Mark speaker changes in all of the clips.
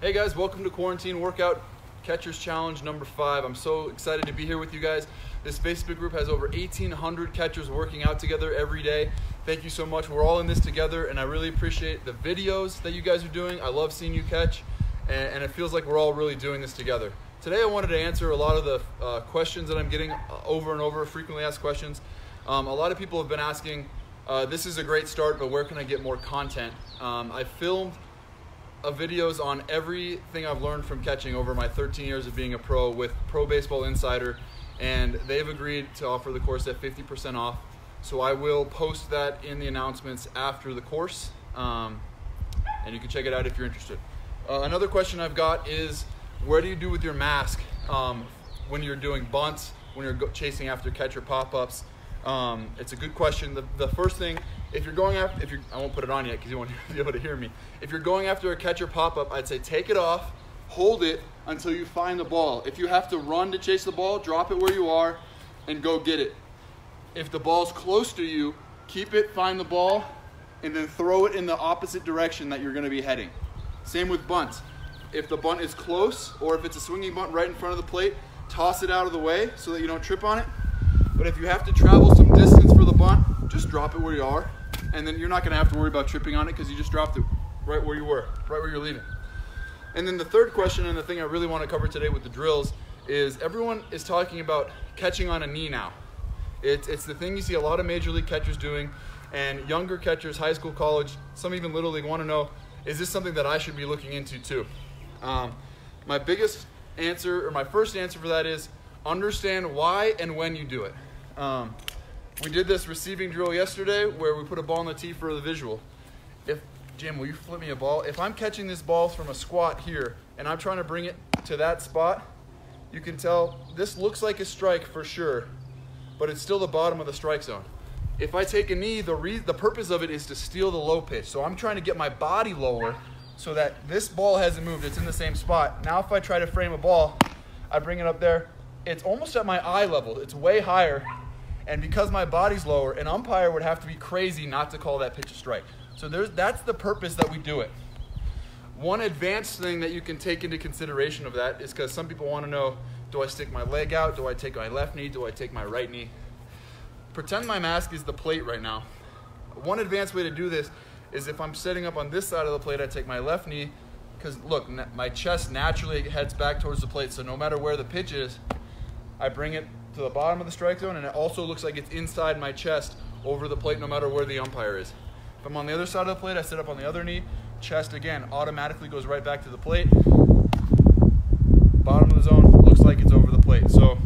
Speaker 1: Hey guys, welcome to Quarantine Workout Catchers Challenge number 5. I'm so excited to be here with you guys. This Facebook group has over 1,800 catchers working out together every day. Thank you so much. We're all in this together, and I really appreciate the videos that you guys are doing. I love seeing you catch, and it feels like we're all really doing this together. Today I wanted to answer a lot of the questions that I'm getting over and over, frequently asked questions. A lot of people have been asking, this is a great start, but where can I get more content? I filmed videos on everything I've learned from catching over my 13 years of being a pro with Pro Baseball Insider, and they've agreed to offer the course at 50% off. So I will post that in the announcements after the course, and you can check it out if you're interested. Another question I've got is, where do you do with your mask when you're doing bunts, when you're chasing after catcher pop-ups? It's a good question. The first thing, if you're going after, I won't put it on yet because you won't be able to hear me. If you're going after a catcher pop-up, I'd say take it off, hold it until you find the ball. If you have to run to chase the ball, drop it where you are and go get it. If the ball's close to you, keep it, find the ball, and then throw it in the opposite direction that you're going to be heading. Same with bunts. If the bunt is close, or if it's a swinging bunt right in front of the plate, toss it out of the way so that you don't trip on it. But if you have to travel some distance for the bunt, just drop it where you are, and then you're not going to have to worry about tripping on it because you just dropped it right where you were, right where you're leaving. And then the third question, and the thing I really want to cover today with the drills, is everyone is talking about catching on a knee now. It's the thing you see a lot of major league catchers doing, and younger catchers, high school, college, some even little league, want to know, is this something that I should be looking into too? My biggest answer, or my first answer for that is, understand why and when you do it. We did this receiving drill yesterday where we put a ball on the tee for the visual. Jim, will you flip me a ball? If I'm catching this ball from a squat here and I'm trying to bring it to that spot, you can tell this looks like a strike for sure, but it's still the bottom of the strike zone. If I take a knee, the purpose of it is to steal the low pitch. So I'm trying to get my body lower so that this ball hasn't moved. It's in the same spot. Now if I try to frame a ball, I bring it up there. It's almost at my eye level. It's way higher. And because my body's lower, an umpire would have to be crazy not to call that pitch a strike. So that's the purpose that we do it. One advanced thing that you can take into consideration of that is because some people want to know, do I stick my leg out? Do I take my left knee? Do I take my right knee? Pretend my mask is the plate right now. One advanced way to do this is if I'm setting up on this side of the plate, I take my left knee, because look, my chest naturally heads back towards the plate, so no matter where the pitch is, I bring it to the bottom of the strike zone, and it also looks like it's inside my chest over the plate no matter where the umpire is. If I'm on the other side of the plate, I sit up on the other knee, chest again automatically goes right back to the plate. Bottom of the zone looks like it's over the plate. So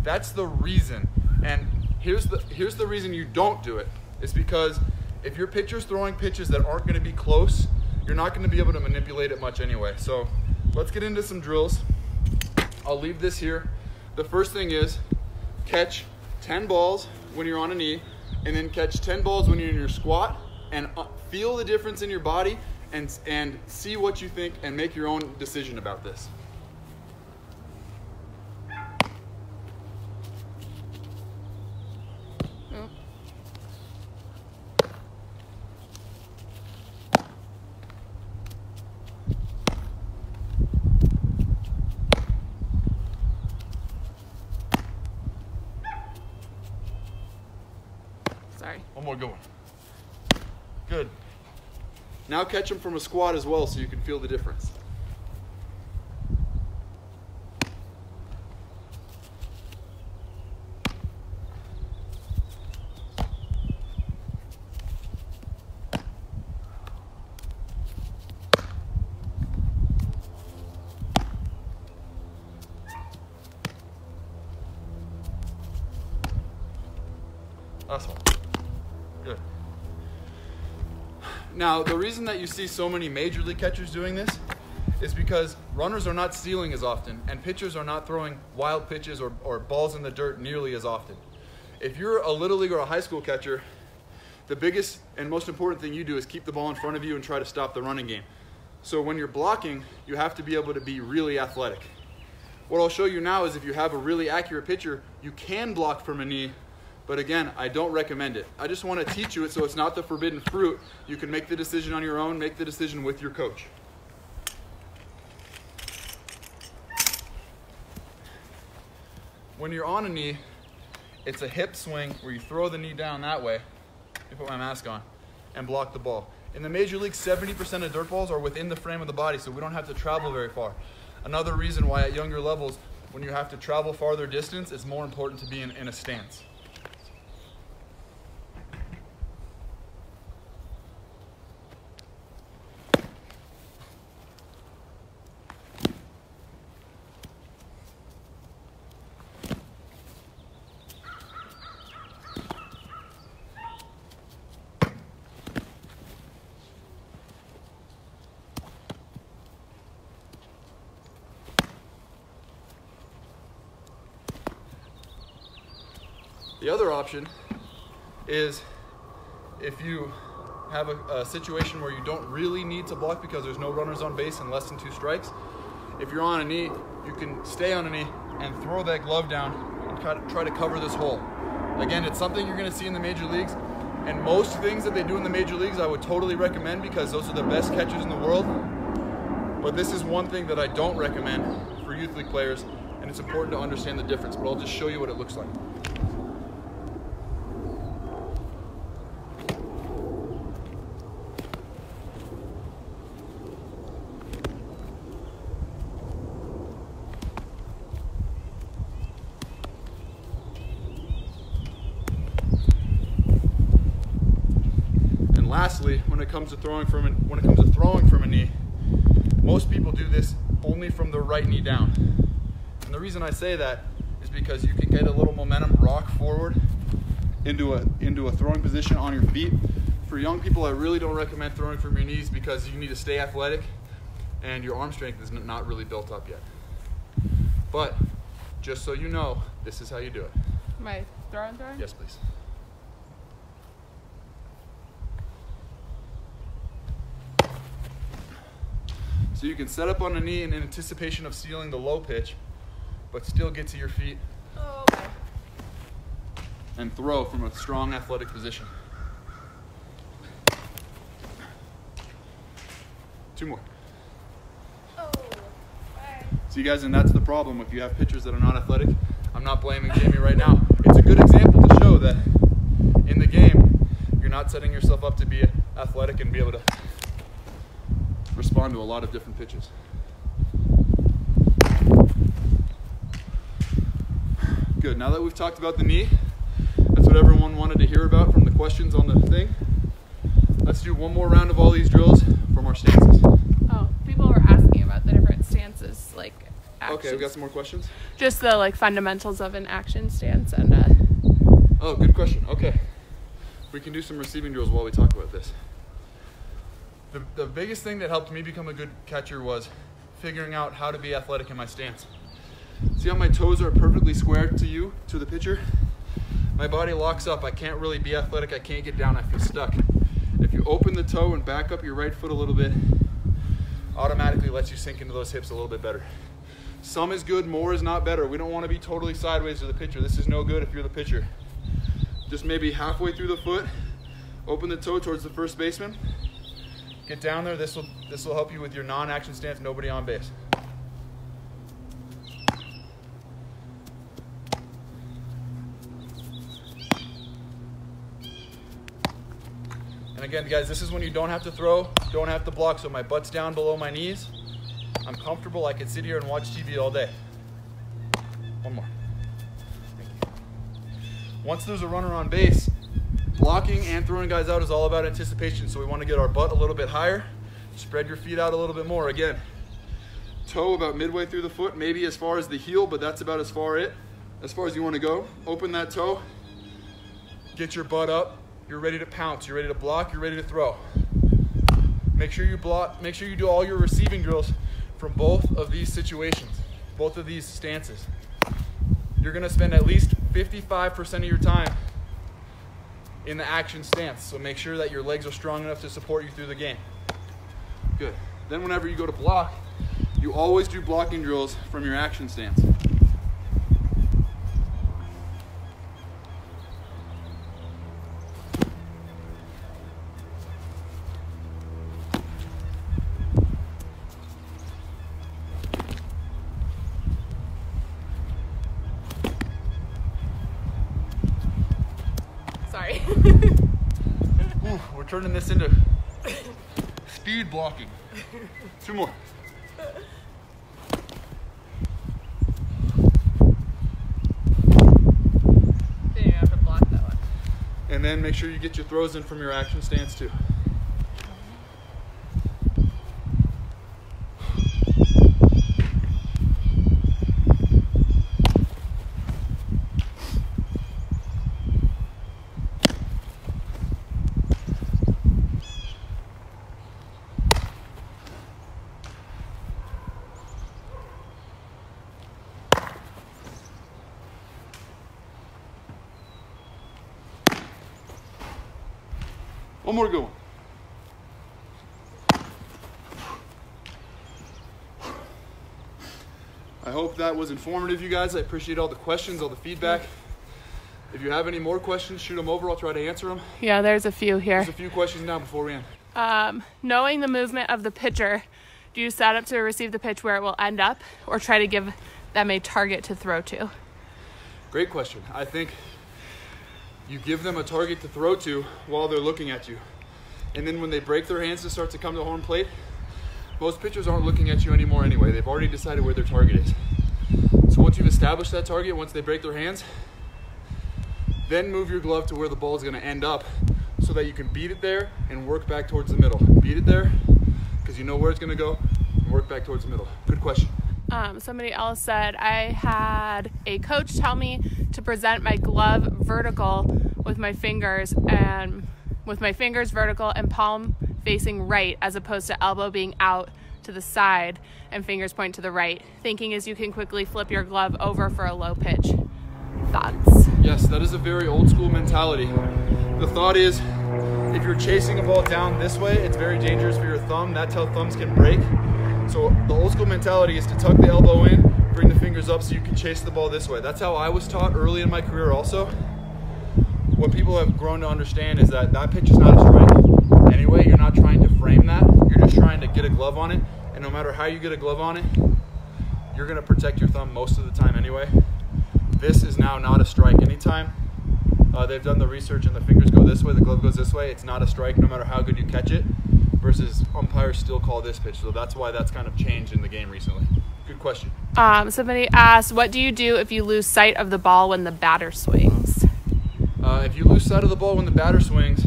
Speaker 1: that's the reason. And here's the reason you don't do it. It's because if your pitcher's throwing pitches that aren't going to be close, you're not going to be able to manipulate it much anyway. So let's get into some drills. I'll leave this here. The first thing is catch 10 balls when you're on a knee, and then catch 10 balls when you're in your squat, and feel the difference in your body and see what you think and make your own decision about this.
Speaker 2: Sorry.
Speaker 1: One more good one. Good. Now catch them from a squat as well so you can feel the difference. Last one. Good. Now, the reason that you see so many major league catchers doing this is because runners are not stealing as often, and pitchers are not throwing wild pitches or balls in the dirt nearly as often. If you're a little league or a high school catcher, the biggest and most important thing you do is keep the ball in front of you and try to stop the running game. So when you're blocking, you have to be able to be really athletic. What I'll show you now is if you have a really accurate pitcher, you can block from a knee. But again, I don't recommend it. I just want to teach you it so it's not the forbidden fruit. You can make the decision on your own, make the decision with your coach. when you're on a knee, it's a hip swing where you throw the knee down that way. Let me put my mask on and block the ball. In the major leagues, 70% of dirt balls are within the frame of the body, so we don't have to travel very far. Another reason why at younger levels, when you have to travel farther distance, it's more important to be in a stance. The other option is if you have a situation where you don't really need to block because there's no runners on base and less than 2 strikes. If you're on a knee, you can stay on a knee and throw that glove down and try to cover this hole. Again, it's something you're going to see in the major leagues, and most things that they do in the major leagues I would totally recommend because those are the best catchers in the world. But this is one thing that I don't recommend for youth league players, and it's important to understand the difference, but I'll just show you what it looks like. Lastly, when it comes to throwing from a knee, most people do this only from the right knee down. And the reason I say that is because you can get a little momentum, rock forward into a throwing position on your feet. For young people, I really don't recommend throwing from your knees because you need to stay athletic and your arm strength is not really built up yet. But just so you know, this is how you do it.
Speaker 2: Am I throwing?
Speaker 1: Yes, please. So you can set up on a knee in anticipation of stealing the low pitch, but still get to your feet and throw from a strong athletic position. 2 more. See guys, and that's the problem if you have pitchers that are not athletic. I'm not blaming Jamie right now. It's a good example to show that in the game, you're not setting yourself up to be athletic and be able to respond to a lot of different pitches. Good, now that we've talked about the knee, that's what everyone wanted to hear about from the questions on the thing. Let's do one more round of all these drills from our stances.
Speaker 2: Oh, people were asking about the different stances, like actions.
Speaker 1: Okay, we got some more questions?
Speaker 2: Just the fundamentals of an action stance and
Speaker 1: Oh, good question. Okay. We can do some receiving drills while we talk about this. The biggest thing that helped me become a good catcher was figuring out how to be athletic in my stance. See how my toes are perfectly square to the pitcher? My body locks up. I can't really be athletic. I can't get down. I feel stuck. If you open the toe and back up your right foot a little bit, automatically lets you sink into those hips a little bit better. Some is good, more is not better. We don't want to be totally sideways to the pitcher. This is no good if you're the pitcher. Just maybe halfway through the foot, open the toe towards the first baseman. Get down there. This will help you with your non-action stance, nobody on base. And again, guys, this is when you don't have to throw, don't have to block. So my butt's down below my knees. I'm comfortable. I can sit here and watch TV all day. One more. Thank you. Once there's a runner on base, blocking and throwing guys out is all about anticipation. So we want to get our butt a little bit higher. Spread your feet out a little bit more. Again, toe about midway through the foot, maybe as far as the heel, but that's about as far as you want to go. Open that toe. Get your butt up. You're ready to pounce. You're ready to block. You're ready to throw. Make sure you block. Make sure you do all your receiving drills from both of these situations, both of these stances. You're going to spend at least 55% of your time in the action stance. So make sure that your legs are strong enough to support you through the game. Good. Then whenever you go to block, you always do blocking drills from your action stance. We're turning this into speed blocking. 2 more.
Speaker 2: Then you have to block that one.
Speaker 1: And then make sure you get your throws in from your action stance too. One more good one. I hope that was informative, you guys. I appreciate all the questions, all the feedback. If you have any more questions, shoot them over. I'll try to answer them.
Speaker 2: Yeah, there's a few here.
Speaker 1: There's a few questions now before we end.
Speaker 2: Knowing the movement of the pitcher, do you set up to receive the pitch where it will end up, or try to give them a target to throw to?
Speaker 1: Great question. I think you give them a target to throw to while they're looking at you. And then when they break their hands to start to come to home plate, most pitchers aren't looking at you anymore anyway. They've already decided where their target is. So once you've established that target, once they break their hands, then move your glove to where the ball is going to end up so that you can beat it there and work back towards the middle. Beat it there because you know where it's going to go and work back towards the middle. Good question.
Speaker 2: Somebody else said, I had a coach tell me to present my glove vertical with my fingers vertical and palm facing right, as opposed to elbow being out to the side and fingers point to the right. Thinking is you can quickly flip your glove over for a low pitch. Thoughts?
Speaker 1: Yes, that is a very old school mentality. The thought is, if you're chasing a ball down this way, it's very dangerous for your thumb. That's how thumbs can break. So the old school mentality is to tuck the elbow in, bring the fingers up so you can chase the ball this way. That's how I was taught early in my career also. What people have grown to understand is that that pitch is not a strike. Anyway, you're not trying to frame that. You're just trying to get a glove on it. And no matter how you get a glove on it, you're going to protect your thumb most of the time anyway. This is now not a strike. Anytime they've done the research and the fingers go this way, the glove goes this way, it's not a strike no matter how good you catch it, versus umpires still call this pitch. So that's why that's kind of changed in the game recently. Good question.
Speaker 2: Somebody asked, what do you do if you lose sight of the ball when the batter swings?
Speaker 1: If you lose sight of the ball when the batter swings,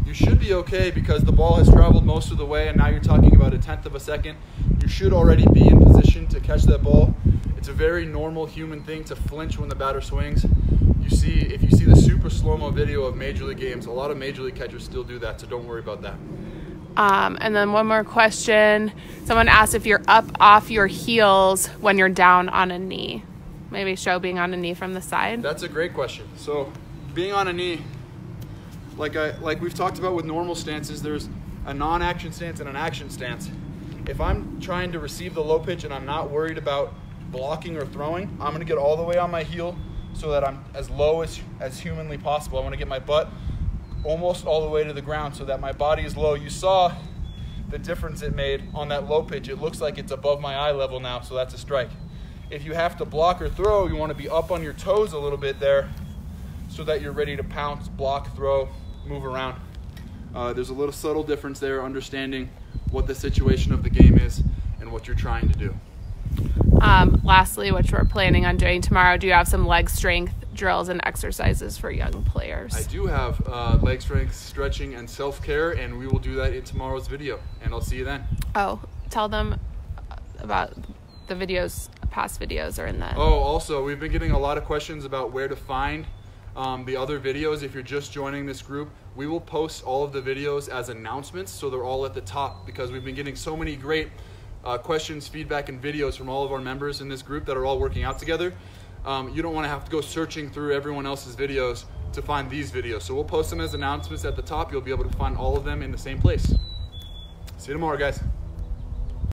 Speaker 1: you should be okay because the ball has traveled most of the way and now you're talking about 1/10 of a second. You should already be in position to catch that ball. It's a very normal human thing to flinch when the batter swings. If you see the super slow-mo video of Major League games, a lot of Major League catchers still do that, so don't worry about that.
Speaker 2: And then one more question. Someone asked if you're up off your heels when you're down on a knee. Maybe show being on a knee from the side.
Speaker 1: That's a great question. So being on a knee, like we've talked about with normal stances, there's a non-action stance and an action stance. If I'm trying to receive the low pitch and I'm not worried about blocking or throwing, I'm going to get all the way on my heel so that I'm as low as humanly possible. I want to get my butt almost all the way to the ground so that my body is low. You saw the difference it made on that low pitch. It looks like it's above my eye level now, so that's a strike. If you have to block or throw, you want to be up on your toes a little bit there so that you're ready to pounce, block, throw, move around. There's a little subtle difference there, understanding what the situation of the game is and what you're trying to do.
Speaker 2: Lastly, which we're planning on doing tomorrow, do you have some leg strength drills and exercises for young players?
Speaker 1: I do have leg strength, stretching, and self-care, and we will do that in tomorrow's video, and I'll see you then.
Speaker 2: Oh, tell them about the videos, past videos are in that.
Speaker 1: Oh, also, we've been getting a lot of questions about where to find the other videos. If you're just joining this group, we will post all of the videos as announcements, so they're all at the top, because we've been getting so many great questions, feedback, and videos from all of our members in this group that are all working out together. You don't want to have to go searching through everyone else's videos to find these videos. So we'll post them as announcements at the top. You'll be able to find all of them in the same place. See you tomorrow, guys.